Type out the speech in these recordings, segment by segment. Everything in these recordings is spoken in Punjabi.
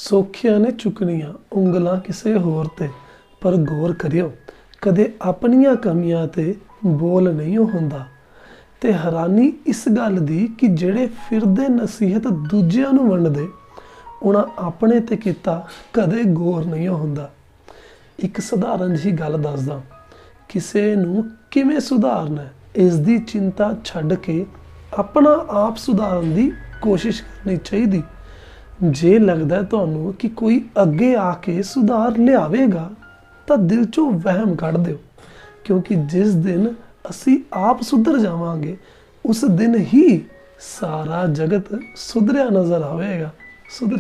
ਸੌਖੀਆਂ ਨੇ ਚੁੱਕਣੀਆਂ ਉਂਗਲਾਂ ਕਿਸੇ ਹੋਰ ਤੇ, ਪਰ ਗੌਰ ਕਰਿਓ ਕਦੇ ਆਪਣੀਆਂ ਕਮੀਆਂ ਤੇ ਬੋਲ ਨਹੀਂ ਹੁੰਦਾ। ਤੇ ਹੈਰਾਨੀ ਇਸ ਗੱਲ ਦੀ ਕਿ ਜਿਹੜੇ ਫਿਰਦੇ ਨਸੀਹਤ ਦੂਜਿਆਂ ਨੂੰ ਵੰਡਦੇ, ਉਹਨਾਂ ਆਪਣੇ ਤੇ ਕੀਤਾ ਕਦੇ ਗੌਰ ਨਹੀਂ ਹੁੰਦਾ। ਇੱਕ ਸਧਾਰਨ ਜਿਹੀ ਗੱਲ ਦੱਸਦਾ, ਕਿਸੇ ਨੂੰ ਕਿਵੇਂ ਸੁਧਾਰਨਾ ਇਸ ਦੀ ਚਿੰਤਾ ਛੱਡ ਕੇ ਆਪਣਾ ਆਪ ਸੁਧਾਰਨ ਦੀ ਕੋਸ਼ਿਸ਼ ਕਰਨੀ ਚਾਹੀਦੀ। ਜੇ ਲੱਗਦਾ ਤੁਹਾਨੂੰ ਕਿ ਕੋਈ ਅੱਗੇ ਆ ਕੇ ਸੁਧਾਰ ਲਿਆਵੇਗਾ ਤਾਂ ਦਿਲ ਚੋਂ ਵਹਿਮ ਕੱਢ ਦਿਓ, ਕਿਉਂਕਿ ਜਿਸ ਦਿਨ ਅਸੀਂ ਆਪ ਸੁਧਰ ਜਾਵਾਂਗੇ ਉਸ ਦਿਨ ਹੀ ਸਾਰਾ ਜਗਤ ਸੁਧਰਿਆ ਨਜ਼ਰ ਆਵੇਗਾ। ਸਤਿ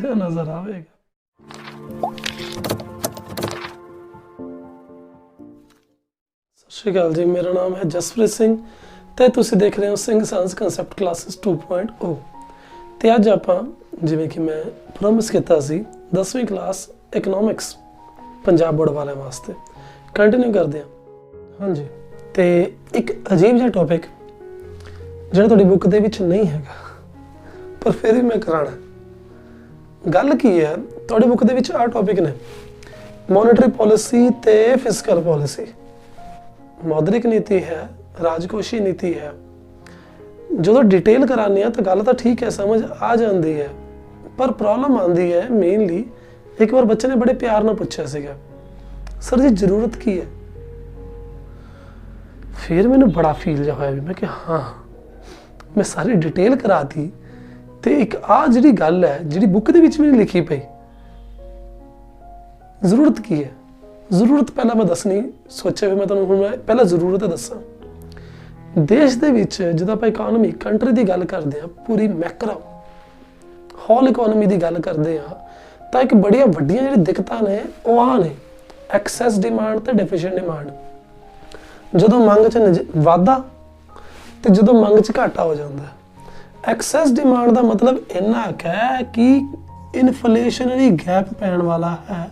ਸ਼੍ਰੀ ਅਕਾਲ ਜੀ, ਮੇਰਾ ਨਾਮ ਹੈ ਜਸਪ੍ਰੀਤ ਸਿੰਘ ਤੇ ਤੁਸੀਂ ਦੇਖ ਰਹੇ ਹੋ ਸਿੰਘ ਸਾਇੰਸ ਕਨਸੈਪਟ ਕਲਾਸਿਸ 2.0। ਤੇ ਅੱਜ ਆਪਾਂ ਜਿਵੇਂ ਕਿ ਮੈਂ ਪ੍ਰੋਮਿਸ ਕੀਤਾ ਸੀ 10ਵੀਂ ਕਲਾਸ ਇਕਨੋਮਿਕਸ ਪੰਜਾਬ ਬੋਰਡ ਵਾਲਿਆਂ ਵਾਸਤੇ ਕੰਟੀਨਿਊ ਕਰਦੇ ਹਾਂ। ਹਾਂਜੀ, ਤੇ ਇੱਕ ਅਜੀਬ ਜਿਹਾ ਟੌਪਿਕ ਜਿਹੜਾ ਤੁਹਾਡੀ ਬੁੱਕ ਦੇ ਵਿੱਚ ਨਹੀਂ ਹੈਗਾ, ਪਰ ਫਿਰ ਵੀ ਮੈਂ ਕਰਾਣਾ। ਗੱਲ ਕੀ ਹੈ, ਤੁਹਾਡੀ ਬੁੱਕ ਦੇ ਵਿੱਚ ਆਹ ਟੌਪਿਕ ਨੇ ਮੋਨੇਟਰੀ ਪਾਲਿਸੀ ਤੇ ਫਿਸਕਲ ਪਾਲਿਸੀ। ਮੌਦਰਿਕ ਨੀਤੀ ਹੈ, ਰਾਜਕੋਸ਼ੀ ਨੀਤੀ ਹੈ। ਜਦੋਂ ਡਿਟੇਲ ਕਰਾਉਂਦੇ ਹਾਂ ਤਾਂ ਗੱਲ ਤਾਂ ਠੀਕ ਹੈ, ਸਮਝ ਆ ਜਾਂਦੀ ਹੈ, ਪਰ ਪ੍ਰੋਬਲਮ ਆਉਂਦੀ ਹੈ ਮੇਨਲੀ। ਇੱਕ ਵਾਰ ਬੱਚੇ ਨੇ ਬੜੇ ਪਿਆਰ ਨਾਲ ਪੁੱਛਿਆ ਸੀਗਾ, ਸਰ ਜੀ ਜ਼ਰੂਰਤ ਕੀ ਹੈ? ਫਿਰ ਮੈਨੂੰ ਬੜਾ ਫੀਲ ਜਿਹਾ ਹੋਇਆ ਵੀ ਮੈਂ ਕਿ ਹਾਂ, ਮੈਂ ਸਾਰੀ ਡਿਟੇਲ ਕਰਾਤੀ ਤੇ ਇੱਕ ਆਹ ਜਿਹੜੀ ਗੱਲ ਹੈ ਜਿਹੜੀ ਬੁੱਕ ਦੇ ਵਿੱਚ ਵੀ ਨਹੀਂ ਲਿਖੀ ਪਈ, ਜ਼ਰੂਰਤ ਕੀ ਹੈ? ਜ਼ਰੂਰਤ ਪਹਿਲਾਂ ਮੈਂ ਦੱਸਣੀ ਸੋਚਿਆ ਵੀ ਮੈਂ ਤੁਹਾਨੂੰ ਹੁਣ ਮੈਂ ਪਹਿਲਾਂ ਜ਼ਰੂਰਤ ਦੱਸਾਂ। ਦੇਸ਼ ਦੇ ਵਿੱਚ ਜਦੋਂ ਆਪਾਂ ਇਕਨੋਮੀ ਕੰਟਰੀ ਦੀ ਗੱਲ ਕਰਦੇ ਹਾਂ, ਪੂਰੀ ਮੈਕਰੋ ਹੋਲ ਇਕਨੋਮੀ ਦੀ ਗੱਲ ਕਰਦੇ ਹਾਂ, ਤਾਂ ਇੱਕ ਬੜੀਆਂ ਵੱਡੀਆਂ ਜਿਹੜੀ ਦਿੱਕਤਾਂ ਨੇ ਉਹ ਆਹ ਨੇ, ਐਕਸੈਸ ਡਿਮਾਂਡ ਤੇ ਡੈਫੀਸ਼ੀਐਂਟ ਡਿਮਾਂਡ। ਜਦੋਂ ਮੰਗ 'ਚ ਵਾਧਾ ਤੇ ਜਦੋਂ ਮੰਗ 'ਚ ਘਾਟਾ ਹੋ ਜਾਂਦਾ। ਐਕਸੈਸ ਡਿਮਾਂਡ ਦਾ ਮਤਲਬ ਇੰਨਾ ਹੈ ਕਿ ਇਨਫਲੇਸ਼ਨਰੀ ਗੈਪ ਪੈਣ ਵਾਲਾ ਹੈ,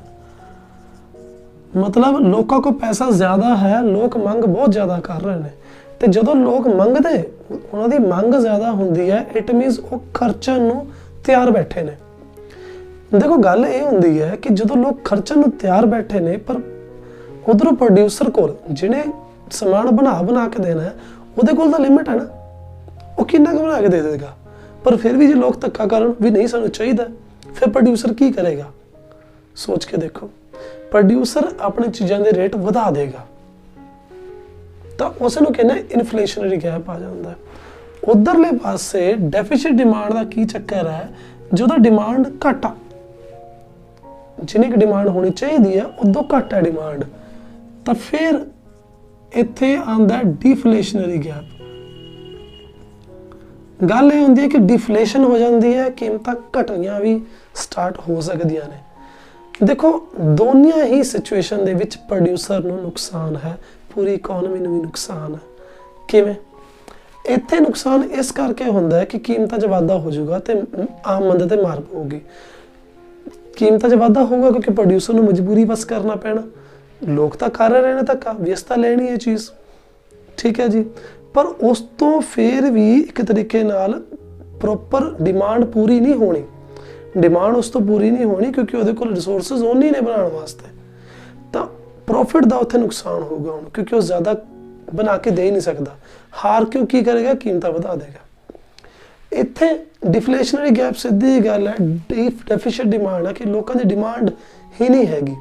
मतलब लोगों को पैसा ज़्यादा है, लोग मंग बहुत ज़्यादा कर रहे हैं। तो जो लोग मंगते उन्होंने मंग ज़्यादा होंगी है, इट मीनस वो खर्चन नूं तैयार बैठे ने। देखो गल ये होंगी है कि जो लोग खर्चन नूं तैयार बैठे ने, पर उधरों प्रोड्यूसर को जिन्हें समान बना के देना है उहदे कोल तां लिमिट है ना, वो किन्ना कुछ बना के दे देगा। पर फिर भी जो लोग धक्का करन भी नहीं सानूं चाहिए, फिर प्रोड्यूसर की करेगा? सोच के देखो, प्रोड्यूसर अपनी चीज़ों के रेट बढ़ा देगा तो उसनूं कहना इनफ्लेशनरी गैप आ जाता है। उधरले पासे डेफिसिट डिमांड का की चक्कर है, जो डिमांड घट आ, जिन्नी की डिमांड होनी चाहिए है उदों घट है डिमांड, तो फिर इत्थे आंदा डिफलेशनरी गैप। गल ये होंदी है कि डिफलेशन हो जाती है, कीमतां घटनियां भी स्टार्ट हो सकदियां ने। देखो दोनों ही सिचुएशन दे विच प्रोड्यूसर नूं नुकसान है, पूरी इकोनॉमी नूं भी नुकसान है। किवें? इत्थे नुकसान इस करके हुंदा है कि कीमतां 'च वाधा हो जाऊगा तो आमद ते मार पऊगी। कीमतां 'च वाधा होगा क्योंकि प्रोड्यूसर नूं मजबूरी बस करना पैना, लोग तां कर रहे ने धक्का, व्यस्त लेनी है चीज़, ठीक है जी। पर उस तो फिर भी एक तरीके नाल प्रॉपर डिमांड पूरी नहीं होनी, डिमांड उस तो पूरी नहीं होनी क्योंकि उहदे कोल रिसोर्सिस उन्नी ने बनाने वास्ते, तो प्रॉफिट का उत्थे नुकसान होगा उन्हें, क्योंकि वो ज़्यादा बना के दे ही नहीं सकता। हार क्यों की करेगा? कीमतां बढ़ा देगा। इत्थे डिफलेशनरी गैप सीधी गल है, डेफिसिट डिमांड है कि लोगों की डिमांड ही नहीं हैगी,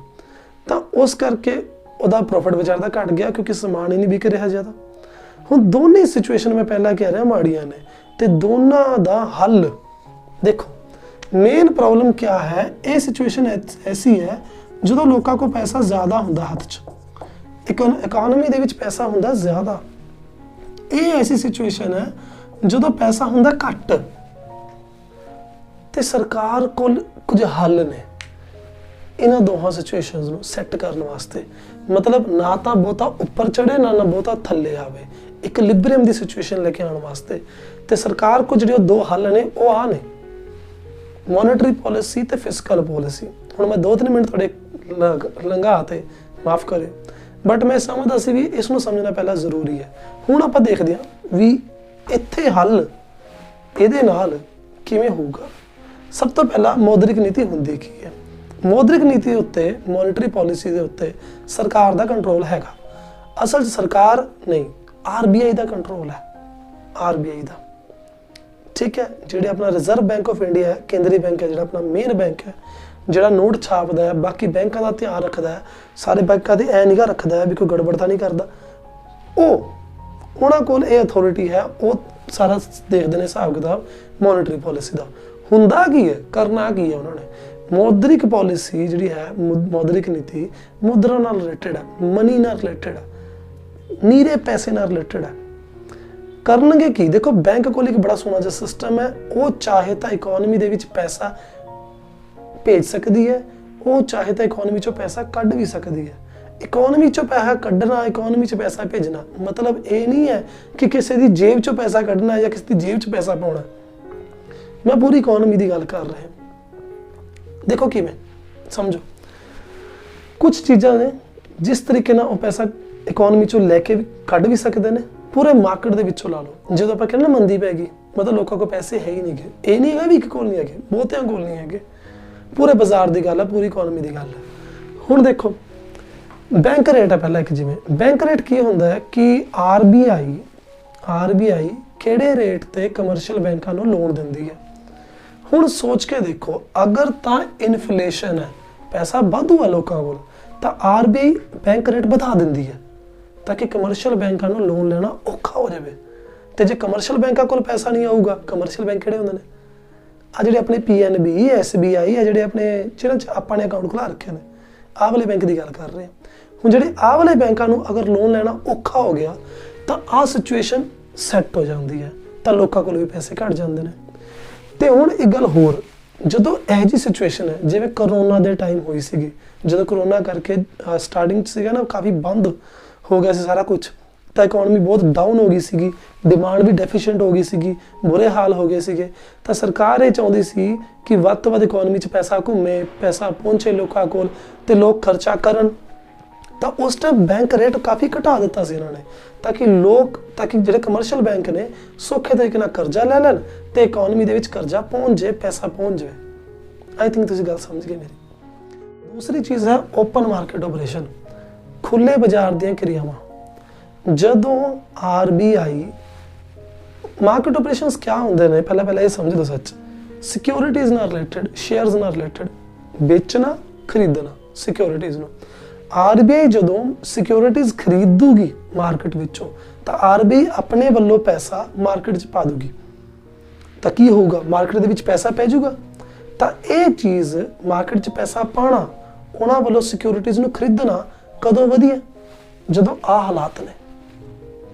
तो उस करके उहदा प्रॉफिट बेचारा घट गया क्योंकि समान ही नहीं बिक रहा ज़्यादा। हुण दोनों सिचुएशन मैं पहला कह रहा माड़ियां ने, ते दोनों दा हल देखो। मेन प्रॉब्लम क्या है, ये सिचुएशन ऐसी है जो लोगों को पैसा ज़्यादा होंदा हाथ च, इकोनॉमी दे विच पैसा होंदा ज़्यादा। ये ऐसी सिचुएशन है जो पैसा होंदा घट, ते सरकार कोल कुछ हल ने इन्हां दोहां सिचुएशनस नूं सैट करने वास्ते। मतलब ना तो बहुता उपर चढ़े ना बहुता थल्ले आवे, एक लिबरम की सिचुएशन लेके आने वास्ते। ते सरकार को जो दो हल ने वो आ ने, मॉनेटरी पॉलिसी ते फिस्कल पॉलिसी। हुण मैं 2-3 मिनट थोड़े लंघाते, माफ़ करें, बट मैं समझदा सी भी इसनूं समझना पहला जरूरी है। हुण आपां देखदे हां भी इत्थे हल इहदे नाल किवें होऊगा। ਸਭ ਤੋਂ ਪਹਿਲਾਂ ਮੌਦਰਿਕ ਨੀਤੀ ਹੁੰਦੀ ਕੀ ਹੈ? ਮੌਦਰਿਕ ਨੀਤੀ ਉੱਤੇ, ਮੋਨਿਟਰੀ ਪਾਲਿਸੀ ਦੇ ਉੱਤੇ ਸਰਕਾਰ ਦਾ ਕੰਟਰੋਲ ਹੈਗਾ। ਅਸਲ 'ਚ ਸਰਕਾਰ ਨਹੀਂ, RBI ਦਾ ਕੰਟਰੋਲ ਹੈ, RBI ਦਾ। ਠੀਕ ਹੈ, ਜਿਹੜੇ ਆਪਣਾ ਰਿਜ਼ਰਵ ਬੈਂਕ ਆਫ ਇੰਡੀਆ ਹੈ, ਕੇਂਦਰੀ ਬੈਂਕ ਹੈ, ਜਿਹੜਾ ਆਪਣਾ ਮੇਨ ਬੈਂਕ ਹੈ, ਜਿਹੜਾ ਨੋਟ ਛਾਪਦਾ ਹੈ, ਬਾਕੀ ਬੈਂਕਾਂ ਦਾ ਧਿਆਨ ਰੱਖਦਾ ਹੈ, ਸਾਰੇ ਬੈਂਕਾਂ ਦੀ ਐ ਨਿਗਾਹ ਰੱਖਦਾ ਹੈ ਵੀ ਕੋਈ ਗੜਬੜ ਤਾਂ ਨਹੀਂ ਕਰਦਾ, ਉਹਨਾਂ ਕੋਲ ਇਹ ਅਥਾਰਟੀ ਹੈ। ਉਹ ਸਾਰਾ ਦੇਖਦੇ ਨੇ ਹਿਸਾਬ ਕਿਤਾਬ ਮੋਨਿਟਰੀ ਪਾਲਿਸੀ ਦਾ। ਹੁੰਦਾ ਕੀ ਹੈ, ਕਰਨਾ ਕੀ ਹੈ ਉਹਨਾਂ ਨੇ? ਮੌਦਰਿਕ ਪਾਲਿਸੀ ਜਿਹੜੀ ਹੈ, ਮੌਦਰਿਕ ਨੀਤੀ ਮੁਦਰਾ ਨਾਲ ਰਿਲੇਟਡ ਹੈ, ਮਨੀ ਨਾਲ ਰਿਲੇਟਡ ਹੈ, ਨੀਰੇ ਪੈਸੇ ਨਾਲ ਰਿਲੇਟਡ ਹੈ। ਕਰਨਗੇ ਕੀ? ਦੇਖੋ, ਬੈਂਕ ਕੋਲ ਇੱਕ ਬੜਾ ਸੋਹਣਾ ਜਿਹਾ ਸਿਸਟਮ ਹੈ। ਉਹ ਚਾਹੇ ਤਾਂ ਇਕਨੋਮੀ ਦੇ ਵਿੱਚ ਪੈਸਾ ਭੇਜ ਸਕਦੀ ਹੈ, ਉਹ ਚਾਹੇ ਤਾਂ ਇਕਨੋਮੀ ਚੋਂ ਪੈਸਾ ਕੱਢ ਵੀ ਸਕਦੀ ਹੈ। ਇਕਨੋਮੀ ਚੋਂ ਪੈਸਾ ਕੱਢਣਾ, ਇਕਨੋਮੀ 'ਚ ਪੈਸਾ ਭੇਜਣਾ ਮਤਲਬ ਇਹ ਨਹੀਂ ਹੈ ਕਿ ਕਿਸੇ ਦੀ ਜੇਬ ਚੋਂ ਪੈਸਾ ਕੱਢਣਾ ਜਾਂ ਕਿਸੇ ਦੀ ਜੇਬ 'ਚ ਪੈਸਾ ਪਾਉਣਾ। ਮੈਂ ਪੂਰੀ ਇਕਨੋਮੀ ਦੀ ਗੱਲ ਕਰ ਰਿਹਾ। ਦੇਖੋ ਕਿਵੇਂ, ਸਮਝੋ, ਕੁਝ ਚੀਜ਼ਾਂ ਨੇ ਜਿਸ ਤਰੀਕੇ ਨਾਲ ਉਹ ਪੈਸਾ ਇਕਨੋਮੀ ਚੋਂ ਲੈ ਕੇ ਕੱਢ ਵੀ ਸਕਦੇ ਨੇ, ਪੂਰੇ ਮਾਰਕੀਟ ਦੇ ਵਿੱਚੋਂ ਲਾ ਲਓ। ਜਦੋਂ ਆਪਾਂ ਕਹਿੰਦੇ ਨਾ ਮੰਦੀ ਪੈ ਗਈ, ਮਤਲਬ ਲੋਕਾਂ ਕੋਲ ਪੈਸੇ ਹੈ ਹੀ ਨਹੀਂ ਗੇ। ਇਹ ਨਹੀਂ ਹੈਗਾ ਵੀ ਇੱਕ ਕੋਲ ਨਹੀਂ ਹੈਗੇ, ਬਹੁਤਿਆਂ ਕੋਲ ਨਹੀਂ ਹੈਗੇ। ਪੂਰੇ ਬਾਜ਼ਾਰ ਦੀ ਗੱਲ ਹੈ, ਪੂਰੀ ਇਕਨੋਮੀ ਦੀ ਗੱਲ ਹੈ। ਹੁਣ ਦੇਖੋ, ਬੈਂਕ ਰੇਟ ਹੈ ਪਹਿਲਾਂ ਇੱਕ। ਜਿਵੇਂ ਬੈਂਕ ਰੇਟ ਕੀ ਹੁੰਦਾ ਹੈ ਕਿ RBI ਕਿਹੜੇ ਰੇਟ ਤੇ ਕਮਰਸ਼ੀਅਲ ਬੈਂਕਾਂ ਨੂੰ ਲੋਨ ਦਿੰਦੀ ਹੈ। ਹੁਣ ਸੋਚ ਕੇ ਦੇਖੋ, ਅਗਰ ਤਾਂ ਇਨਫਲੇਸ਼ਨ ਹੈ, ਪੈਸਾ ਵਾਧੂ ਹੈ ਲੋਕਾਂ ਕੋਲ, ਤਾਂ RBI ਬੈਂਕ ਰੇਟ ਵਧਾ ਦਿੰਦੀ ਹੈ ਤਾਂ ਕਿ ਕਮਰਸ਼ੀਅਲ ਬੈਂਕਾਂ ਨੂੰ ਲੋਨ ਲੈਣਾ ਔਖਾ ਹੋ ਜਾਵੇ। ਤੇ ਜੇ ਕਮਰਸ਼ੀਅਲ ਬੈਂਕਾਂ ਕੋਲ ਪੈਸਾ ਨਹੀਂ ਆਊਗਾ, ਕਮਰਸ਼ੀਅਲ ਬੈਂਕ ਕਿਹੜੇ ਹੁੰਦੇ ਨੇ? ਆ ਜਿਹੜੇ ਆਪਣੇ PNB, SBI ਆ, ਜਿਹੜੇ ਆਪਣੇ ਜਿਹਨਾਂ 'ਚ ਆਪਾਂ ਨੇ ਅਕਾਊਂਟ ਖੁਲਾ ਰੱਖੇ ਨੇ, ਆਹ ਵਾਲੇ ਬੈਂਕ ਦੀ ਗੱਲ ਕਰ ਰਹੇ ਹਾਂ। ਹੁਣ ਜਿਹੜੇ ਆਹ ਵਾਲੇ ਬੈਂਕਾਂ ਨੂੰ ਅਗਰ ਲੋਨ ਲੈਣਾ ਔਖਾ ਹੋ ਗਿਆ ਤਾਂ ਆਹ ਸਿਚੁਏਸ਼ਨ ਸੈੱਟ ਹੋ ਜਾਂਦੀ ਹੈ, ਤਾਂ ਲੋਕਾਂ ਕੋਲ ਵੀ ਪੈਸੇ ਘੱਟ ਜਾਂਦੇ ਨੇ। ਤੇ ਹੁਣ ਇੱਕ ਗੱਲ ਹੋਰ, ਜਦੋਂ ਇਹ ਜਿਹੀ ਸਿਚੁਏਸ਼ਨ ਹੈ, ਜਿਵੇਂ ਕਰੋਨਾ ਦੇ ਟਾਈਮ ਹੋਈ ਸੀਗੀ, ਜਦੋਂ ਕਰੋਨਾ ਕਰਕੇ ਸਟਾਰਟਿੰਗ 'ਚ ਸੀਗਾ ਨਾ, ਕਾਫੀ ਬੰਦ ਹੋ ਗਿਆ ਸੀ ਸਾਰਾ ਕੁਝ, ਤਾਂ ਇਕਨੋਮੀ ਬਹੁਤ ਡਾਊਨ ਹੋ ਗਈ ਸੀਗੀ, ਡਿਮਾਂਡ ਵੀ ਡੈਫੀਸ਼ੀਐਂਟ ਹੋ ਗਈ ਸੀਗੀ, ਬੁਰੇ ਹਾਲ ਹੋ ਗਏ ਸੀਗੇ। ਤਾਂ ਸਰਕਾਰ ਇਹ ਚਾਹੁੰਦੀ ਸੀ ਕਿ ਵੱਧ ਤੋਂ ਵੱਧ ਇਕਨੋਮੀ 'ਚ ਪੈਸਾ ਘੁੰਮੇ, ਪੈਸਾ ਪਹੁੰਚੇ ਲੋਕਾਂ ਕੋਲ ਤੇ ਲੋਕ ਖਰਚਾ ਕਰਨ। ਤਾਂ ਉਸ ਟਾਈਮ ਬੈਂਕ ਰੇਟ ਕਾਫੀ ਘਟਾ ਦਿੱਤਾ ਸੀ ਇਹਨਾਂ ਨੇ, ਤਾਂ ਕਿ ਜਿਹੜੇ ਕਮਰਸ਼ੀਅਲ ਬੈਂਕ ਨੇ ਸੌਖੇ ਤਰੀਕੇ ਨਾਲ ਕਰਜ਼ਾ ਲੈ ਲੈਣ ਤੇ ਇਕਨੋਮੀ ਦੇ ਵਿੱਚ ਕਰਜ਼ਾ ਪਹੁੰਚ ਜਾਏ, ਪੈਸਾ ਪਹੁੰਚ ਜਾਵੇ। ਆਈ ਥਿੰਕ ਤੁਸੀਂ ਗੱਲ ਸਮਝ ਗਏ ਮੇਰੀ। ਦੂਸਰੀ ਚੀਜ਼ ਹੈ ਓਪਨ ਮਾਰਕੀਟ ਆਪਰੇਸ਼ਨ, ਖੁੱਲੇ ਬਾਜ਼ਾਰ ਦੀਆਂ ਕਿਰਿਆਵਾਂ। ਜਦੋਂ RBI ਮਾਰਕੀਟ ਆਪਰੇਸ਼ਨਸ ਕਿਆ ਹੁੰਦੇ ਨੇ, ਪਹਿਲਾਂ ਇਹ ਸਮਝ ਲਓ। ਸੱਚ, ਸਿਕਿਉਰਿਟੀਜ਼ ਨਾਲ ਰਿਲੇਟਡ, ਸ਼ੇਅਰਸ ਨਾਲ ਰਿਲੇਟਡ, ਵੇਚਣਾ ਖਰੀਦਣਾ ਸਿਕਿਉਰਿਟੀਜ਼ ਨੂੰ। RBI ਜਦੋਂ ਸਿਕਿਉਰਿਟੀਜ਼ ਖਰੀਦੂਗੀ ਮਾਰਕੀਟ ਵਿੱਚੋਂ, ਤਾਂ RBI ਆਪਣੇ ਵੱਲੋਂ ਪੈਸਾ ਮਾਰਕੀਟ 'ਚ ਪਾ ਦੂਗੀ। ਤਾਂ ਕੀ ਹੋਊਗਾ? ਮਾਰਕੀਟ ਦੇ ਵਿੱਚ ਪੈਸਾ ਪੈ ਜਾਊਗਾ। ਤਾਂ ਇਹ ਚੀਜ਼ ਮਾਰਕੀਟ 'ਚ ਪੈਸਾ ਪਾਉਣਾ, ਉਹਨਾਂ ਵੱਲੋਂ ਸਿਕਿਉਰਿਟੀਜ਼ ਨੂੰ ਖਰੀਦਣਾ ਕਦੋਂ ਵਧੀਆ? ਜਦੋਂ ਆਹ ਹਾਲਾਤ ਨੇ।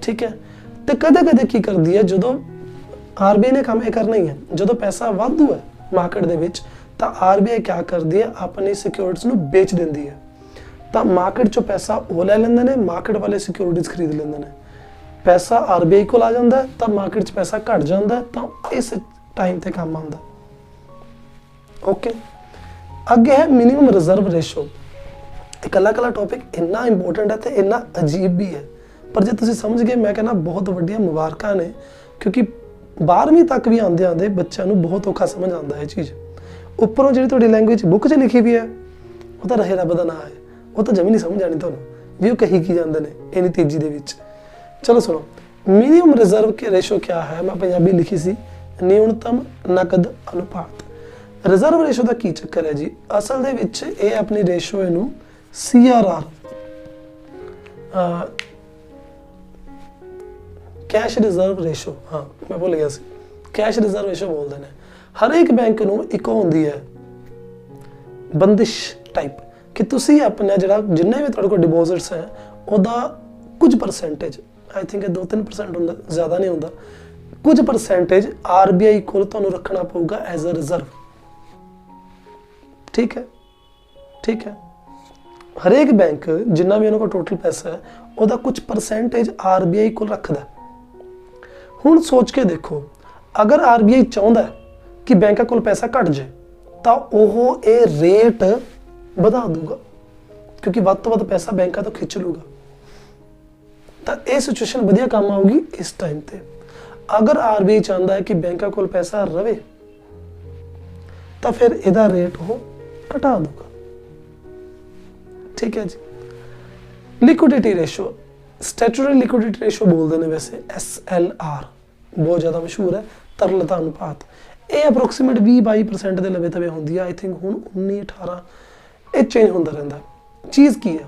ਠੀਕ ਹੈ। ਤੇ ਕਦੇ ਕੀ ਕਰਦੀ ਹੈ, ਜਦੋਂ RBI ਨੇ ਕੰਮ ਇਹ ਕਰਨਾ ਹੀ ਹੈ, ਜਦੋਂ ਪੈਸਾ ਵਾਧੂ ਹੈ ਮਾਰਕੀਟ ਦੇ ਵਿੱਚ, ਤਾਂ RBI ਕਿਆ ਕਰਦੀ ਹੈ, ਆਪਣੀ ਸਿਕਿਉਰਿਟੀਜ਼ ਨੂੰ ਵੇਚ ਦਿੰਦੀ ਹੈ। ਤਾਂ ਮਾਰਕੀਟ 'ਚੋਂ ਪੈਸਾ ਉਹ ਲੈ ਲੈਂਦੇ ਨੇ, ਮਾਰਕੀਟ ਵਾਲੇ ਸਿਕਿਉਰਿਟੀਜ਼ ਖਰੀਦ ਲੈਂਦੇ ਨੇ। ਪੈਸਾ RBI ਕੋਲ ਆ ਜਾਂਦਾ ਹੈ, ਤਾਂ ਮਾਰਕੀਟ 'ਚ ਪੈਸਾ ਘਟ ਜਾਂਦਾ ਹੈ, ਤਾਂ ਇਸ ਟਾਈਮ ਤੇ ਕੰਮ ਆਉਂਦਾ। ਓਕੇ, ਅੱਗੇ ਹੈ ਮਿਨੀਮਮ ਰਿਜ਼ਰਵ ਰੇਸ਼ੋ। ਇਕੱਲਾ ਟੌਪਿਕ ਇੰਨਾ ਇੰਪੋਰਟੈਂਟ ਹੈ ਤੇ ਇੰਨਾ ਅਜੀਬ ਵੀ ਹੈ, ਪਰ ਜੇ ਤੁਸੀਂ ਸਮਝ ਗਏ, ਮੈਂ ਕਹਿੰਦਾ ਬਹੁਤ ਵੱਡੀਆਂ ਮੁਬਾਰਕਾਂ ਨੇ, ਕਿਉਂਕਿ 12ਵੀਂ ਤੱਕ ਵੀ ਆਉਂਦੇ ਬੱਚਿਆਂ ਨੂੰ ਬਹੁਤ ਔਖਾ ਸਮਝ ਆਉਂਦਾ ਇਹ ਚੀਜ਼। ਉੱਪਰੋਂ ਜਿਹੜੀ ਤੁਹਾਡੀ ਲੈਂਗੁਏਜ ਬੁੱਕ 'ਚ ਲਿਖੀ ਵੀ ਹੈ, ਉਹ ਤਾਂ ਰਹੇ ਰੱਬ ਦਾ ਨਾਂ ਹੈ, ਉਹ ਤਾਂ ਜਮੀ ਨਹੀਂ ਸਮਝ ਆਣੀ ਤੁਹਾਨੂੰ ਵੀ ਉਹ ਕਹੀ ਕੀ ਜਾਂਦੇ ਨੇ ਇੰਨੀ ਤੇਜ਼ੀ ਦੇ ਵਿੱਚ। ਚਲੋ ਸੁਣੋ, ਮਿਨੀਮਮ ਰਿਜ਼ਰਵ ਕੇ ਰੇਸ਼ੋ ਕਿਆ ਹੈ? ਮੈਂ ਪੰਜਾਬੀ ਲਿਖੀ ਸੀ, ਨਿਊਨਤਮ ਨਕਦ ਅਨੁਪਾਤ। ਰਿਜ਼ਰਵ ਰੇਸ਼ੋ ਦਾ ਕੀ ਚੱਕਰ ਹੈ ਜੀ? ਅਸਲ ਦੇ ਵਿੱਚ ਇਹ ਆਪਣੀ ਰੇਸ਼ੋ ਇਹਨੂੰ CRR, ਕੈਸ਼ ਰਿਜ਼ਰਵ ਰੇਸ਼ੋ, ਹਾਂ ਮੈਂ ਭੁੱਲ ਗਿਆ ਸੀ, ਕੈਸ਼ ਰਿਜ਼ਰਵ ਰੇਸ਼ੋ ਬੋਲਦੇ ਨੇ। ਹਰੇਕ ਬੈਂਕ ਨੂੰ ਇੱਕ ਹੁੰਦੀ ਹੈ ਬੰਦਿਸ਼ ਟਾਈਪ, ਕਿ ਤੁਸੀਂ ਆਪਣਾ ਜਿਹੜਾ ਜਿੰਨੇ ਵੀ ਤੁਹਾਡੇ ਕੋਲ ਡਿਪੋਜ਼ਿਟਸ ਹੈ, ਉਹਦਾ ਕੁਝ ਪਰਸੈਂਟੇਜ, ਆਈ ਥਿੰਕ 2-3% ਹੁੰਦਾ, ਜ਼ਿਆਦਾ ਨਹੀਂ ਹੁੰਦਾ, ਕੁਝ ਪਰਸੈਂਟੇਜ RBI ਕੋਲ ਤੁਹਾਨੂੰ ਰੱਖਣਾ ਪਊਗਾ ਐਜ਼ ਅ ਰਿਜ਼ਰਵ। ਠੀਕ ਹੈ। ਹਰੇਕ ਬੈਂਕ ਜਿੰਨਾ ਵੀ ਉਹਨਾਂ ਕੋਲ ਟੋਟਲ ਪੈਸਾ ਹੈ, ਉਹਦਾ ਕੁਝ ਪਰਸੈਂਟੇਜ RBI ਕੋਲ ਰੱਖਦਾ। ਹੁਣ ਸੋਚ ਕੇ ਦੇਖੋ, ਅਗਰ RBI ਚਾਹੁੰਦਾ ਕਿ ਬੈਂਕਾਂ ਕੋਲ ਪੈਸਾ ਘਟ ਜਾਏ, ਤਾਂ ਉਹ ਇਹ ਰੇਟ ਵਧਾ ਦੂਗਾ, ਕਿਉਂਕਿ ਵੱਧ ਤੋਂ ਵੱਧ ਪੈਸਾ ਬੈਂਕਾਂ ਤੋਂ ਖਿੱਚ ਲੂਗਾ। ਤਾਂ ਇਹ ਸਿਚੁਏਸ਼ਨ ਵਧੀਆ ਕੰਮ ਆਊਗੀ ਇਸ ਟਾਈਮ ਤੇ। ਅਗਰ RBI ਚਾਹੁੰਦਾ ਹੈ ਕਿ ਬੈਂਕਾਂ ਕੋਲ ਪੈਸਾ ਰਵੇ, ਤਾਂ ਫਿਰ ਇਹਦਾ ਰੇਟ ਉਹ ਘਟਾ ਦੂਗਾ। ਠੀਕ ਹੈ ਜੀ। ਲਿਕੁਇਡਿਟੀ ਰੇਸ਼ੋ, ਸਟੈਚੂਟਰੀ ਲਿਕੁਇਡਿਟੀ ਰੇਸ਼ੋ ਬੋਲਦੇ ਨੇ ਵੈਸੇ, SLR ਬਹੁਤ ਜ਼ਿਆਦਾ ਮਸ਼ਹੂਰ ਹੈ, ਤਰਲਤਾ ਅਨੁਪਾਤ। ਇਹ ਅਪਰੋਕਸੀਮੇਟ 20-22% ਦੇ ਲਵੇ ਤਵੇ ਹੁੰਦੀ ਹੈ। ਆਈ ਥਿੰਕ ਹੁਣ 19-18 ਇਹ ਚੇਂਜ ਹੁੰਦਾ ਰਹਿੰਦਾ। ਚੀਜ਼ ਕੀ ਹੈ,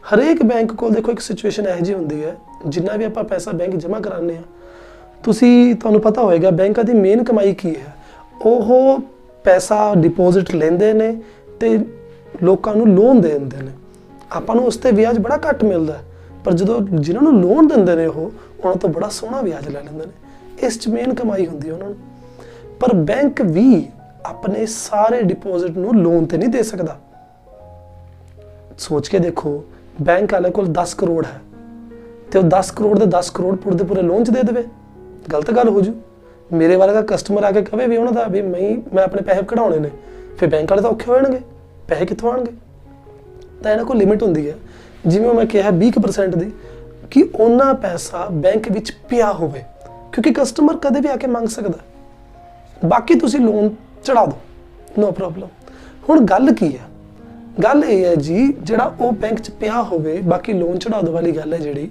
ਹਰੇਕ ਬੈਂਕ ਕੋਲ ਦੇਖੋ ਇੱਕ ਸਿਚੁਏਸ਼ਨ ਇਹੋ ਜਿਹੀ ਹੁੰਦੀ ਹੈ, ਜਿੰਨਾ ਵੀ ਆਪਾਂ ਪੈਸਾ ਬੈਂਕ ਜਮ੍ਹਾਂ ਕਰਾਉਂਦੇ ਹਾਂ, ਤੁਹਾਨੂੰ ਪਤਾ ਹੋਏਗਾ ਬੈਂਕਾਂ ਦੀ ਮੇਨ ਕਮਾਈ ਕੀ ਹੈ, ਉਹ ਪੈਸਾ ਡਿਪੋਜ਼ਿਟ ਲੈਂਦੇ ਨੇ ਤੇ ਲੋਕਾਂ ਨੂੰ ਲੋਨ ਦੇ ਦਿੰਦੇ ਨੇ। ਆਪਾਂ ਨੂੰ ਉਸ 'ਤੇ ਵਿਆਜ ਬੜਾ ਘੱਟ ਮਿਲਦਾ, ਪਰ ਜਦੋਂ ਜਿਨ੍ਹਾਂ ਨੂੰ ਲੋਨ ਦਿੰਦੇ ਨੇ ਉਹਨਾਂ ਤੋਂ ਬੜਾ ਸੋਹਣਾ ਵਿਆਜ ਲੈ ਲੈਂਦੇ ਨੇ। ਇਸ 'ਚ ਮੇਨ ਕਮਾਈ ਹੁੰਦੀ ਹੈ ਉਹਨਾਂ ਨੂੰ। ਪਰ ਬੈਂਕ ਵੀ ਆਪਣੇ ਸਾਰੇ ਡਿਪੋਜ਼ਿਟ ਨੂੰ ਲੋਨ ਤੇ ਨਹੀਂ ਦੇ ਸਕਦਾ। ਸੋਚ ਕੇ ਦੇਖੋ, ਬੈਂਕ ਵਾਲੇ ਕੋਲ 10 ਕਰੋੜ ਹੈ ਤੇ ਉਹ 10 ਕਰੋੜ ਦੇ 10 ਕਰੋੜ ਪੂਰੇ ਦੇ ਪੂਰੇ ਲੋਨ 'ਚ ਦੇ ਦੇਵੇ, ਗਲਤ ਗੱਲ ਹੋ ਜੂ। ਮੇਰੇ ਵਰਗਾ ਕਸਟਮਰ ਆ ਕੇ ਕਹੇ ਵੀ ਉਹਨਾਂ ਦਾ ਵੀ ਮੈਂ ਆਪਣੇ ਪੈਸੇ ਕਢਾਉਣੇ ਨੇ, ਫਿਰ ਬੈਂਕ ਵਾਲੇ ਤਾਂ ਔਖੇ ਹੋ ਜਾਣਗੇ, ਪੈਸੇ ਕਿੱਥੋਂ ਆਉਣਗੇ। ਤਾਂ ਇਹਨਾਂ ਕੋਲ ਲਿਮਿਟ ਹੁੰਦੀ ਹੈ, ਜਿਵੇਂ ਮੈਂ ਕਿਹਾ 20% ਦੀ, ਕਿ ਉਹਨਾਂ ਪੈਸਾ ਬੈਂਕ ਵਿੱਚ ਪਿਆ ਹੋਵੇ, ਕਿਉਂਕਿ ਕਸਟਮਰ ਕਦੇ ਵੀ ਆ ਕੇ ਮੰਗ ਸਕਦਾ। ਬਾਕੀ ਤੁਸੀਂ ਲੋਨ ਚੜਾ ਦਿਓ, ਨੋ ਪ੍ਰੋਬਲਮ। ਹੁਣ ਗੱਲ ਕੀ ਹੈ, ਗੱਲ ਇਹ ਹੈ ਜੀ, ਜਿਹੜਾ ਉਹ ਬੈਂਕ 'ਚ ਪਿਆ ਹੋਵੇ, ਬਾਕੀ ਲੋਨ ਚੜਾ ਦਿਓ ਵਾਲੀ ਗੱਲ ਹੈ ਜਿਹੜੀ,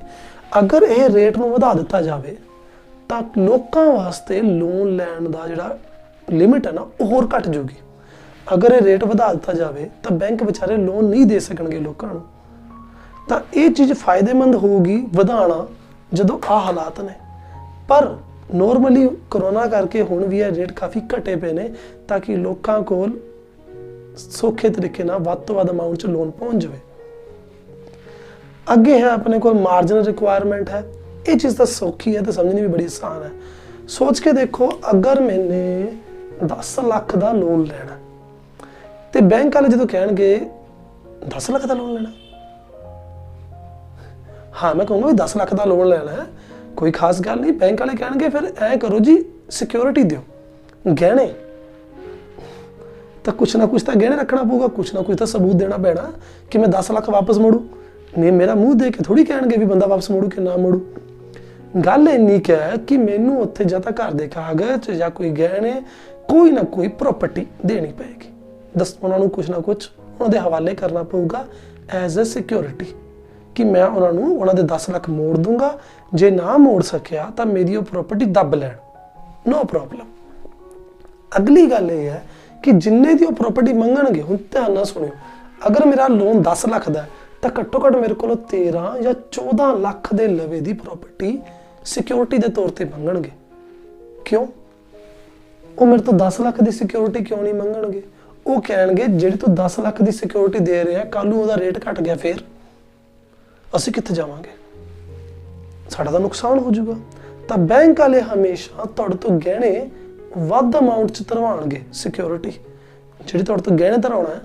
ਅਗਰ ਇਹ ਰੇਟ ਨੂੰ ਵਧਾ ਦਿੱਤਾ ਜਾਵੇ ਤਾਂ ਲੋਕਾਂ ਵਾਸਤੇ ਲੋਨ ਲੈਣ ਦਾ ਜਿਹੜਾ ਲਿਮਿਟ ਹੈ ਨਾ, ਉਹ ਹੋਰ ਘੱਟ ਜੂਗੀ। ਅਗਰ ਇਹ ਰੇਟ ਵਧਾ ਦਿੱਤਾ ਜਾਵੇ ਤਾਂ ਬੈਂਕ ਵਿਚਾਰੇ ਲੋਨ ਨਹੀਂ ਦੇ ਸਕਣਗੇ ਲੋਕਾਂ ਨੂੰ। ਤਾਂ ਇਹ ਚੀਜ਼ ਫਾਇਦੇਮੰਦ ਹੋਊਗੀ ਵਧਾਉਣਾ ਜਦੋਂ ਆਹ ਹਾਲਾਤ ਨੇ। ਪਰ ਨੋਰਮਲੀ ਕਰੋਨਾ ਕਰਕੇ ਹੁਣ ਵੀ ਇਹ ਰੇਟ ਕਾਫੀ ਘਟੇ ਪਏ ਨੇ, ਤਾਂ ਕਿ ਲੋਕਾਂ ਕੋਲ ਸੌਖੇ ਤਰੀਕੇ ਨਾਲ ਵੱਧ ਤੋਂ ਵੱਧ ਅਮਾਊਂਟ 'ਚ ਲੋਨ ਪਹੁੰਚ ਜਾਵੇ। ਅੱਗੇ ਹੈ ਆਪਣੇ ਕੋਲ ਮਾਰਜਨਲ ਰਿਕੁਆਇਰਮੈਂਟ ਹੈ। ਇਹ ਚੀਜ਼ ਤਾਂ ਸੌਖੀ ਹੈ ਤੇ ਸਮਝਣੀ ਵੀ ਬੜੀ ਆਸਾਨ ਹੈ। ਸੋਚ ਕੇ ਦੇਖੋ, ਅਗਰ ਮੈਨੇ 10 ਲੱਖ ਦਾ ਲੋਨ ਲੈਣਾ ਤੇ ਬੈਂਕ ਵਾਲੇ ਜਦੋਂ ਕਹਿਣਗੇ 10 ਲੱਖ ਦਾ ਲੋਨ ਲੈਣਾ, ਹਾਂ ਮੈਂ ਕਹੂੰਗਾ ਵੀ 10 ਲੱਖ ਦਾ ਲੋਨ ਲੈਣਾ ਹੈ, ਕੋਈ ਖਾਸ ਗੱਲ ਨਹੀਂ। ਬੈਂਕ ਵਾਲੇ ਕਹਿਣਗੇ ਫਿਰ ਐਂ ਕਰੋ ਜੀ, ਸਿਕਿਉਰਿਟੀ ਦਿਓ, ਗਹਿਣੇ, ਤਾਂ ਕੁਛ ਨਾ ਕੁਛ ਤਾਂ ਗਹਿਣੇ ਰੱਖਣਾ ਪਊਗਾ, ਕੁਛ ਨਾ ਕੁਛ ਤਾਂ ਸਬੂਤ ਦੇਣਾ ਪੈਣਾ ਕਿ ਮੈਂ 10 ਲੱਖ ਵਾਪਸ ਮੋੜੂ। ਨਹੀਂ, ਮੇਰਾ ਮੂੰਹ ਦੇਖ ਕੇ ਥੋੜੀ ਕਹਿਣਗੇ ਵੀ ਬੰਦਾ ਵਾਪਸ ਮੋੜੂ ਕਿ ਨਾ ਮੋੜੂ। ਗੱਲ ਇੰਨੀ ਕੁ ਹੈ ਕਿ ਮੈਨੂੰ ਉੱਥੇ ਜਾਂ ਤਾਂ ਘਰ ਦੇ ਕਾਗਜ਼ ਜਾਂ ਕੋਈ ਗਹਿਣੇ, ਕੋਈ ਨਾ ਕੋਈ ਪ੍ਰੋਪਰਟੀ ਦੇਣੀ ਪਏਗੀ। ਉਹਨਾਂ ਨੂੰ ਕੁਛ ਨਾ ਕੁਛ ਉਹਨਾਂ ਦੇ ਹਵਾਲੇ ਕਰਨਾ ਪਊਗਾ ਐਜ਼ ਅ ਸਿਕਿਉਰਿਟੀ, ਕਿ ਮੈਂ ਉਹਨਾਂ ਨੂੰ ਉਹਨਾਂ ਦੇ 10 ਲੱਖ ਮੋੜ ਦੂੰਗਾ। ਜੇ ਨਾ ਮੋੜ ਸਕਿਆ ਤਾਂ ਮੇਰੀ ਉਹ ਪ੍ਰੋਪਰਟੀ ਦੱਬ ਲੈਣ, ਨੋ ਪ੍ਰੋਬਲਮ। ਅਗਲੀ ਗੱਲ ਇਹ ਹੈ ਕਿ ਜਿੰਨੇ ਦੀ ਉਹ ਪ੍ਰੋਪਰਟੀ ਮੰਗਣਗੇ, ਹੁਣ ਧਿਆਨ ਨਾਲ ਸੁਣਿਓ, ਅਗਰ ਮੇਰਾ ਲੋਨ 10 ਲੱਖ ਦਾ ਤਾਂ ਘੱਟੋ ਘੱਟ ਮੇਰੇ ਕੋਲ 13 ਜਾਂ 14 ਲੱਖ ਦੇ ਲਵੇ ਦੀ ਪ੍ਰੋਪਰਟੀ ਸਿਕਿਉਰਿਟੀ ਦੇ ਤੌਰ ਤੇ ਮੰਗਣਗੇ। ਕਿਉਂ? ਉਹ ਮੇਰੇ ਤੋਂ 10 ਲੱਖ ਦੀ ਸਿਕਿਉਰਿਟੀ ਕਿਉਂ ਨਹੀਂ ਮੰਗਣਗੇ? ਉਹ ਕਹਿਣਗੇ ਜਿਹੜੀ ਤੂੰ 10 ਲੱਖ ਦੀ ਸਿਕਿਉਰਿਟੀ ਦੇ ਰਿਹਾ, ਕੱਲ ਨੂੰ ਉਹਦਾ ਰੇਟ ਘਟ ਗਿਆ, ਫਿਰ ਅਸੀਂ ਕਿੱਥੇ ਜਾਵਾਂਗੇ? ਸਾਡਾ ਤਾਂ ਨੁਕਸਾਨ ਹੋ ਜਾਊਗਾ। ਤਾਂ ਬੈਂਕ ਵਾਲੇ ਹਮੇਸ਼ਾ ਤੁਹਾਡੇ ਤੋਂ ਗਹਿਣੇ ਵੱਧ ਅਮਾਊਂਟ 'ਚ ਧਰਵਾਉਣਗੇ। ਸਿਕਿਉਰਿਟੀ ਜਿਹੜੀ ਤੁਹਾਡੇ ਤੋਂ ਗਹਿਣੇ ਧਰਾਉਣਾ ਹੈ,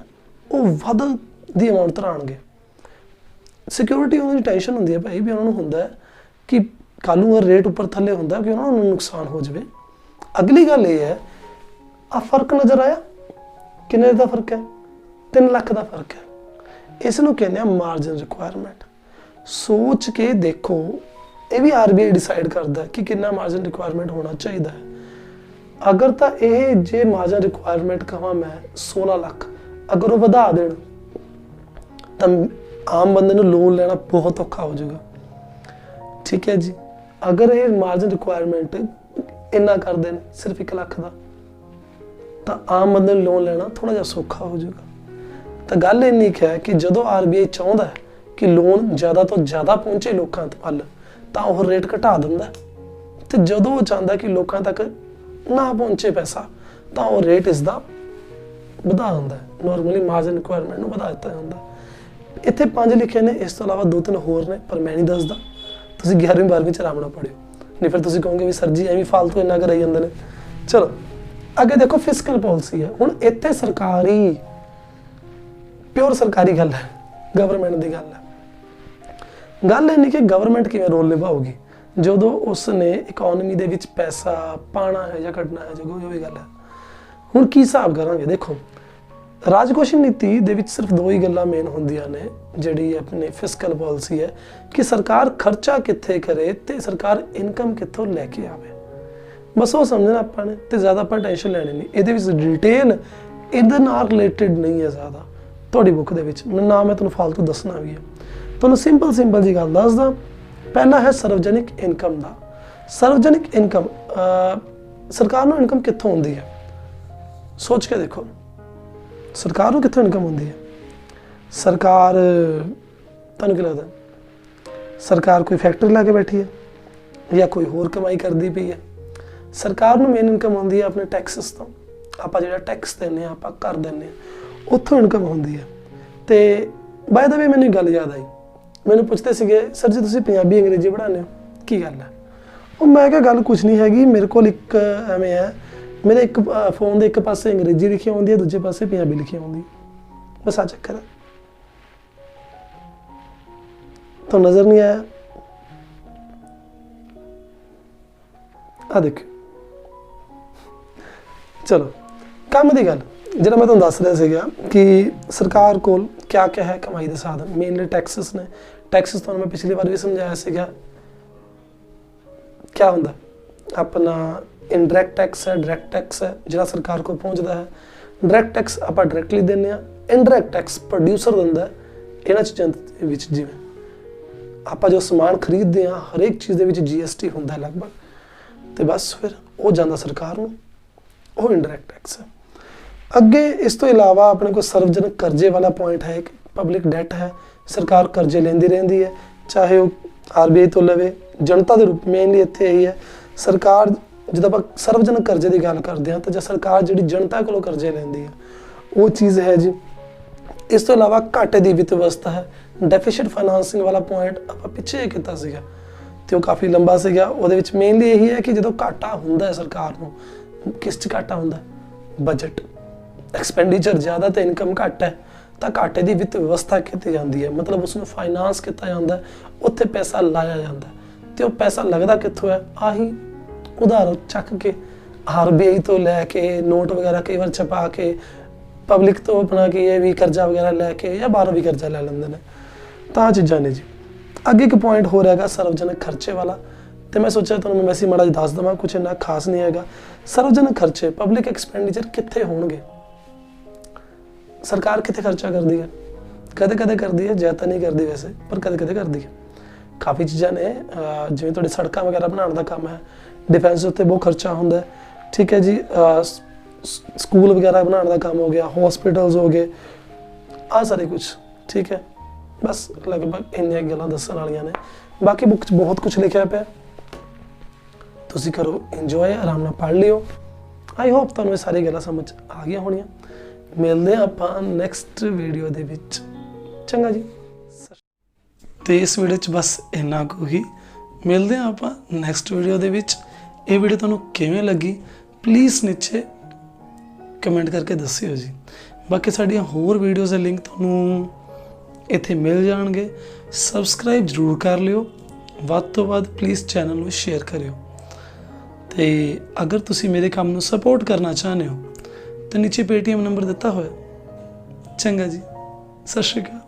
ਉਹ ਵੱਧ ਦੀ ਅਮਾਊਂਟ ਧਰਾਉਣਗੇ। ਸਿਕਿਉਰਿਟੀ ਉਹਨਾਂ ਦੀ ਟੈਨਸ਼ਨ ਹੁੰਦੀ ਹੈ ਭਾਈ, ਵੀ ਉਹਨਾਂ ਨੂੰ ਹੁੰਦਾ ਹੈ ਕਿ ਕੱਲ੍ਹ ਨੂੰ ਰੇਟ ਉੱਪਰ ਥੱਲੇ ਹੁੰਦਾ ਕਿ ਉਹਨਾਂ ਨੂੰ ਨੁਕਸਾਨ ਹੋ ਜਾਵੇ। ਅਗਲੀ ਗੱਲ ਇਹ ਹੈ, ਆਹ ਫਰਕ ਨਜ਼ਰ ਆਇਆ, ਕਿੰਨੇ ਦਾ ਫਰਕ ਹੈ? 3 ਲੱਖ ਦਾ ਫਰਕ ਹੈ। ਇਸ ਨੂੰ ਕਹਿੰਦੇ ਆ ਮਾਰਜਨ ਰਿਕੁਆਇਰਮੈਂਟ। ਸੋਚ ਕੇ ਦੇਖੋ, ਇਹ ਵੀ RBI ਡਿਸਾਈਡ ਕਰਦਾ ਕਿ ਕਿੰਨਾ ਮਾਰਜਨ ਰਿਕੁਆਇਰਮੈਂਟ ਹੋਣਾ ਚਾਹੀਦਾ ਹੈ। ਅਗਰ ਤਾਂ ਇਹ ਜੇ ਮਾਰਜਨ ਰਿਕੁਆਇਰਮੈਂਟ ਕਹਾਂ ਮੈਂ 16 ਲੱਖ, ਅਗਰ ਉਹ ਵਧਾ ਦੇਣ ਤਾਂ ਆਮ ਬੰਦੇ ਨੂੰ ਲੋਨ ਲੈਣਾ ਬਹੁਤ ਔਖਾ ਹੋ ਜਾਊਗਾ। ਠੀਕ ਹੈ ਜੀ। ਅਗਰ ਇਹ ਮਾਰਜਨ ਰਿਕੁਆਇਰਮੈਂਟ ਇੰਨਾ ਕਰ ਦੇਣ, ਸਿਰਫ 1 ਲੱਖ ਦਾ, ਤਾਂ ਆਮ ਬੰਦੇ ਨੂੰ ਲੋਨ ਲੈਣਾ ਥੋੜਾ ਜਿਹਾ ਸੌਖਾ ਹੋ ਜਾਊਗਾ। ਤਾਂ ਗੱਲ ਇੰਨੀ ਹੈ ਕਿ ਜਦੋਂ RBI ਚਾਹੁੰਦਾ ਹੈ ਕਿ ਲੋਨ ਜ਼ਿਆਦਾ ਤੋਂ ਜ਼ਿਆਦਾ ਪਹੁੰਚੇ ਲੋਕਾਂ ਵੱਲ, ਤਾਂ ਉਹ ਰੇਟ ਘਟਾ ਦਿੰਦਾ, ਤੇ ਜਦੋਂ ਉਹ ਚਾਹੁੰਦਾ ਕਿ ਲੋਕਾਂ ਤੱਕ ਨਾ ਪਹੁੰਚੇ ਪੈਸਾ, ਤਾਂ ਉਹ ਰੇਟ ਇਸ ਦਾ ਵਧਾ ਦਿੰਦਾ। ਨੋਰਮਲੀ ਮਾਰਜਨ ਰਿਕੁਆਇਰਮੈਂਟ ਨੂੰ ਵਧਾ ਦਿੱਤਾ ਜਾਂਦਾ। ਇੱਥੇ 5 ਲਿਖੇ ਨੇ, ਇਸ ਤੋਂ ਇਲਾਵਾ 2-3 ਹੋਰ ਨੇ, ਪਰ ਮੈਂ ਨਹੀਂ ਦੱਸਦਾ। ਤੁਸੀਂ 11ਵੀਂ 12ਵੀਂ 'ਚ ਆਰਾਮ ਨਾਲ ਪੜ੍ਹਿਓ, ਨਹੀਂ ਫਿਰ ਤੁਸੀਂ ਕਹੋਗੇ ਵੀ ਸਰ ਜੀ ਐਵੇਂ ਫਾਲਤੂ ਇੰਨਾ ਕਰਾਈ ਜਾਂਦੇ ਨੇ। ਚਲੋ ਅੱਗੇ ਦੇਖੋ, ਫਿਸਕਲ ਪਾਲਿਸੀ ਹੈ। ਹੁਣ ਇੱਥੇ ਸਰਕਾਰੀ, ਪਿਓਰ ਸਰਕਾਰੀ ਗੱਲ ਹੈ, ਗਵਰਨਮੈਂਟ ਦੀ ਗੱਲ ਹੈ। ਗੱਲ ਇਹ ਨਹੀਂ ਕਿ ਗਵਰਨਮੈਂਟ ਕਿਵੇਂ ਰੋਲ ਨਿਭਾਊਗੀ ਜਦੋਂ ਉਸਨੇ ਇਕਨੋਮੀ ਦੇ ਵਿੱਚ ਪੈਸਾ ਪਾਣਾ ਹੈ ਜਾਂ ਕੱਢਣਾ ਹੈ, ਜੋ ਵੀ ਗੱਲ ਹੈ। ਹੁਣ ਕੀ ਹਿਸਾਬ ਕਰਾਂਗੇ? ਦੇਖੋ, ਰਾਜਕੋਸ਼ੀ ਨੀਤੀ ਦੇ ਵਿੱਚ ਸਿਰਫ 2 ਹੀ ਗੱਲਾਂ ਮੇਨ ਹੁੰਦੀਆਂ ਨੇ, ਜਿਹੜੀ ਆਪਣੀ ਫਿਸਕਲ ਪਾਲਿਸੀ ਹੈ, ਕਿ ਸਰਕਾਰ ਖਰਚਾ ਕਿੱਥੇ ਕਰੇ ਤੇ ਸਰਕਾਰ ਇਨਕਮ ਕਿੱਥੋਂ ਲੈ ਕੇ ਆਵੇ। ਬਸ ਉਹ ਸਮਝਣਾ ਆਪਾਂ ਨੇ, ਤੇ ਜ਼ਿਆਦਾ ਆਪਾਂ ਟੈਨਸ਼ਨ ਲੈਣੀ ਨਹੀਂ। ਇਹਦੇ ਵਿੱਚ ਡਿਟੇਲ ਇਹਦੇ ਨਾਲ ਰਿਲੇਟਡ ਨਹੀਂ ਹੈ ਜ਼ਿਆਦਾ ਤੁਹਾਡੀ ਬੁੱਕ ਦੇ ਵਿੱਚ, ਨਾ ਮੈਂ ਤੁਹਾਨੂੰ ਫालतू ਦੱਸਣਾ ਵੀ ਹੈ। ਤੁਹਾਨੂੰ ਸਿੰਪਲ ਜੀ ਗੱਲ ਦੱਸਦਾ। ਪਹਿਲਾ ਹੈ ਸਰਵਜਨਿਕ ਇਨਕਮ ਦਾ। ਸਰਵਜਨਿਕ ਇਨਕਮ, ਸਰਕਾਰ ਨੂੰ ਇਨਕਮ ਕਿੱਥੋਂ ਹੁੰਦੀ ਹੈ? ਸੋਚ ਕੇ ਦੇਖੋ, ਸਰਕਾਰ ਨੂੰ ਕਿੱਥੋਂ ਇਨਕਮ ਹੁੰਦੀ ਹੈ? ਸਰਕਾਰ, ਤੁਹਾਨੂੰ ਕੀ ਲੱਗਦਾ ਸਰਕਾਰ ਕੋਈ ਫੈਕਟਰੀ ਲਾ ਕੇ ਬੈਠੀ ਹੈ ਜਾਂ ਕੋਈ ਹੋਰ ਕਮਾਈ ਕਰਦੀ ਪਈ ਹੈ? ਸਰਕਾਰ ਨੂੰ ਮੇਨ ਇਨਕਮ ਹੁੰਦੀ ਹੈ ਆਪਣੇ ਟੈਕਸਿਸ ਤੋਂ। ਆਪਾਂ ਜਿਹੜਾ ਟੈਕਸ ਦਿੰਦੇ ਹਾਂ, ਆਪਾਂ ਕਰ ਦਿੰਦੇ ਹਾਂ, ਉੱਥੋਂ ਇਨਕਮ ਹੁੰਦੀ ਹੈ। ਤੇ ਬਾਏ ਦਾ ਵੇ ਮੈਨੂੰ ਇੱਕ ਗੱਲ ਯਾਦ ਆਈ, ਮੈਨੂੰ ਪੁੱਛਦੇ ਸੀਗੇ ਸਰ ਜੀ ਤੁਸੀਂ ਪੰਜਾਬੀ ਅੰਗਰੇਜ਼ੀ ਪੜ੍ਹਾਉਂਦੇ ਹੋ, ਕੀ ਗੱਲ ਹੈ? ਉਹ ਮੈਂ ਕਿਹਾ ਗੱਲ ਕੁਛ ਨਹੀਂ ਹੈਗੀ, ਮੇਰੇ ਕੋਲ ਇੱਕ ਐਵੇਂ ਹੈ, ਮੇਰੇ ਇੱਕ ਫੋਨ ਦੇ ਇੱਕ ਪਾਸੇ ਅੰਗਰੇਜ਼ੀ ਲਿਖੀ ਹੁੰਦੀ ਹੈ, ਦੂਜੇ ਪਾਸੇ ਪੰਜਾਬੀ ਲਿਖੀ ਹੁੰਦੀ ਹੈ, ਬਸ ਆ ਚੱਕਰ ਹੈ। तो नजर नहीं आया? आ देखो, चलो काम की गल जो मैं तुहानूं दस रहा सीगा कि सरकार कोल क्या क्या है कमाई के साधन, मेनली टैक्सिस ने। टैक्सिस तुहानूं मैं पिछली बार भी समझाया सीगा क्या हुंदा अपना इनडायरैक्ट टैक्स है, डायरैक्ट टैक्स है जिहड़ा सरकार को पहुँचता है। डायरैक्ट टैक्स आपां डायरैक्टली दिंदे आ, इनडायरैक्ट टैक्स प्रोड्यूसर दिंदा है। इन्हां चीज़ां दे विच जिवें ਆਪਾਂ जो समान खरीदते हैं हरेक चीज़ ਦੇ ਵਿੱਚ GST ਹੁੰਦਾ लगभग, तो बस फिर वो जाता सरकार ਨੂੰ, वो इनडायरैक्ट टैक्स है। ਅੱਗੇ ਇਸ ਤੋਂ ਇਲਾਵਾ ਆਪਣੇ ਕੋਲ ਸਰਵਜਨਕ ਕਰਜ਼ੇ ਵਾਲਾ ਪੁਆਇੰਟ ਹੈ, ਇੱਕ ਪਬਲਿਕ ਡੈਟ ਹੈ। ਸਰਕਾਰ ਕਰਜ਼ੇ ਲੈਂਦੀ ਰਹਿੰਦੀ ਹੈ, ਚਾਹੇ ਉਹ RBI ਤੋਂ ਲਵੇ, ਜਨਤਾ ਦੇ ਰੂਪ ਮੇਨਲੀ ਇੱਥੇ ਇਹੀ ਹੈ। ਸਰਕਾਰ ਜਦੋਂ ਆਪਾਂ ਸਰਵਜਨਕ ਕਰਜ਼ੇ ਦੀ ਗੱਲ ਕਰਦੇ ਹਾਂ ਤਾਂ ਜੇ ਸਰਕਾਰ ਜਿਹੜੀ ਜਨਤਾ ਕੋਲੋਂ ਕਰਜ਼ੇ ਲੈਂਦੀ ਹੈ ਉਹ ਚੀਜ਼ ਹੈ ਜੀ। ਇਸ ਤੋਂ ਇਲਾਵਾ ਘਾਟੇ ਦੀ ਵਿੱਤ ਵਿਵਸਥਾ ਹੈ। ਡੈਫੀਸਿਟ ਫਾਈਨਾਂਸਿੰਗ ਵਾਲਾ ਪੁਆਇੰਟ ਆਪਾਂ ਪਿੱਛੇ ਕੀਤਾ ਸੀਗਾ ਤੇ ਉਹ ਕਾਫੀ ਲੰਬਾ ਸੀਗਾ। ਉਹਦੇ ਵਿੱਚ ਮੇਨਲੀ ਇਹੀ ਹੈ ਕਿ ਜਦੋਂ ਘਾਟਾ ਹੁੰਦਾ ਹੈ ਸਰਕਾਰ ਨੂੰ, ਕਿਸ 'ਚ ਘਾਟਾ ਹੁੰਦਾ? ਬਜਟ ਐਕਸਪੈਂਡੀਚਰ ਜ਼ਿਆਦਾ ਤੇ ਇਨਕਮ ਘੱਟ ਹੈ ਤਾਂ ਘਾਟੇ ਦੀ ਵਿੱਤ ਵਿਵਸਥਾ ਕੀਤੀ ਜਾਂਦੀ ਹੈ, ਮਤਲਬ ਉਸ ਨੂੰ ਫਾਈਨਾਂਸ ਕੀਤਾ ਜਾਂਦਾ, ਉੱਥੇ ਪੈਸਾ ਲਾਇਆ ਜਾਂਦਾ। ਤੇ ਉਹ ਪੈਸਾ ਲੱਗਦਾ ਕਿੱਥੋਂ ਹੈ? ਆਹੀ ਉਧਾਰ ਚੱਕ ਕੇ RBI ਤੋਂ ਲੈ ਕੇ, ਨੋਟ ਵਗੈਰਾ ਕਈ ਵਾਰ ਛਪਾ ਕੇ, ਪਬਲਿਕ ਤੋਂ ਆਪਣਾ ਕੀ ਇਹ ਵੀ ਕਰਜ਼ਾ ਵਗੈਰਾ ਲੈ ਕੇ ਜਾਂ ਬਾਹਰੋਂ ਵੀ ਕਰਜ਼ਾ ਲੈ ਲੈਂਦੇ ਨੇ। ਤਾਂ ਚੀਜ਼ਾਂ ਨੇ ਜੀ। ਅੱਗੇ ਇੱਕ ਪੁਆਇੰਟ ਹੋ ਰਿਹਾ ਹੈਗਾ ਸਰਵਜਨਕ ਖਰਚੇ ਵਾਲਾ, ਤੇ ਮੈਂ ਸੋਚਿਆ ਤੁਹਾਨੂੰ ਮੈਂ ਵੈਸੇ ਮਾੜਾ ਜਿਹਾ ਦੱਸ ਦੇਵਾਂ, ਕੁਛ ਇੰਨਾ ਖਾਸ ਨਹੀਂ ਹੈਗਾ। ਸਰਵਜਨਕ ਖਰਚੇ, ਪਬਲਿਕ ਐਕਸਪੈਂਡੀਚਰ ਕਿੱਥੇ ਹੋਣਗੇ? ਸਰਕਾਰ ਕਿੱਥੇ ਖਰਚਾ ਕਰਦੀ ਹੈ? ਕਦੇ ਕਦੇ ਕਰਦੀ ਹੈ, ਜ਼ਿਆਦਾ ਨਹੀਂ ਕਰਦੀ ਵੈਸੇ, ਪਰ ਕਦੇ ਕਦੇ ਕਰਦੀ ਹੈ। ਕਾਫੀ ਚੀਜ਼ਾਂ ਨੇ, ਜਿਵੇਂ ਤੁਹਾਡੇ ਸੜਕਾਂ ਵਗੈਰਾ ਬਣਾਉਣ ਦਾ ਕੰਮ ਹੈ, ਡਿਫੈਂਸ ਉੱਤੇ ਬਹੁਤ ਖਰਚਾ ਹੁੰਦਾ, ਠੀਕ ਹੈ ਜੀ। ਸਕੂਲ ਵਗੈਰਾ ਬਣਾਉਣ ਦਾ ਕੰਮ ਹੋ ਗਿਆ, ਹੌਸਪੀਟਲਸ ਹੋ ਗਏ, ਆਹ ਸਾਰੇ ਕੁਛ, ਠੀਕ ਹੈ। बस लगभग इन्नियां गल्लां दस्सण वालियां ने। बाकी बुक च बहुत कुछ लिखिया पिया, तुसीं करो इंजॉय, आराम नाल पढ़ लिओ। आई होप तुहानूं ये सारी गल्लां समझ आ गईयां होणीआं। मिलदे आं आपां नैक्सट वीडियो दे विच। चंगा जी, ते इस वीडियो च बस इन्ना कुछ ही। मिलदे आं आपां नैक्सट वीडियो दे विच। ये वीडियो तुहानूं किवें लगी प्लीज़ नीचे कमेंट करके दस्सिओ जी। बाकी साडियां होर वीडियोज़ दे लिंक तुहानूं ਇੱਥੇ ਮਿਲ ਜਾਣਗੇ। ਸਬਸਕ੍ਰਾਈਬ ਜ਼ਰੂਰ ਕਰ ਲਿਓ, ਵੱਧ ਤੋਂ ਵੱਧ ਪਲੀਜ਼ ਚੈਨਲ ਨੂੰ ਸ਼ੇਅਰ ਕਰਿਓ। ਤੇ ਅਗਰ ਤੁਸੀਂ ਮੇਰੇ ਕੰਮ ਨੂੰ ਸਪੋਰਟ ਕਰਨਾ ਚਾਹੁੰਦੇ ਹੋ ਤਾਂ ਨੀਚੇ Paytm ਨੰਬਰ ਦਿੱਤਾ ਹੋਇਆ। ਚੰਗਾ ਜੀ, ਸਤਿ ਸ਼੍ਰੀ ਅਕਾਲ।